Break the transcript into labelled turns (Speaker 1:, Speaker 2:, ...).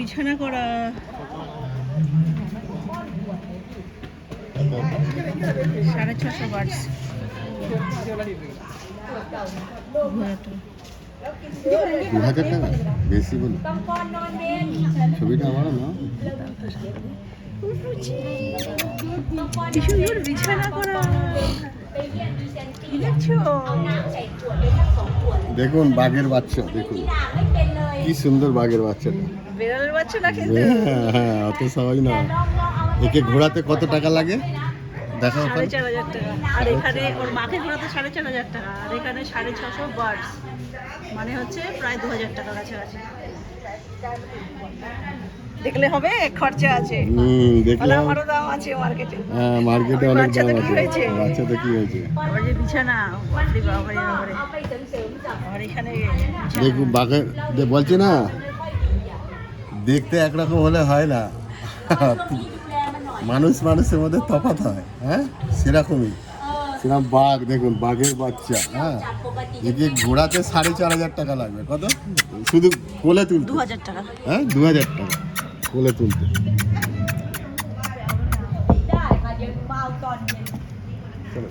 Speaker 1: বিছানা করা। 650 বার্ডস।
Speaker 2: 2000 টাকা বেশি বলো, ছবিটা আমার না।
Speaker 1: কি সুন্দর বিছানা করা, কি দেখছো?
Speaker 2: দেখুন বাঘের বাচ্চা, দেখুন কি সুন্দর বাঘের বাচ্চাটা।
Speaker 1: বেড়ালের বাচ্চা না কিন্তু।
Speaker 2: হ্যাঁ, অত সহজ না। একে ঘোরাতে কত টাকা লাগে দেখো।
Speaker 1: 4500 টাকা। আর এখানে ওর মাকে ঘোরাতে 4500 টাকা, আর এখানে 650 বার্ডস, মানে হচ্ছে প্রায় 2000 টাকা কাছাকাছি। দেখলে হবে, খরচা আছে।
Speaker 2: দেখলাম
Speaker 1: আমারও দাম আছে মার্কেটে।
Speaker 2: হ্যাঁ, মার্কেটে অনেক দাম আছে। বাচ্চাটা কি হয়েছে?
Speaker 1: আবার যে বিছানা, বাপরে বাবারে বাবারে। আর এখানে
Speaker 2: দেখুন বাঘের বলছি না, দেখতে একরকম হলে হয় না, মানুষের মধ্যে তফাৎ হয়। হ্যাঁ, সেরকমই সেরকম বাঘ। দেখুন বাঘের বাচ্চা। হ্যাঁ, একে ঘোরাতে 4500 টাকা লাগবে। কত? শুধু কোলে তুলতে
Speaker 1: 2000 টাকা।
Speaker 2: হ্যাঁ, 2000 টাকা কোলে তুলতে। চলো।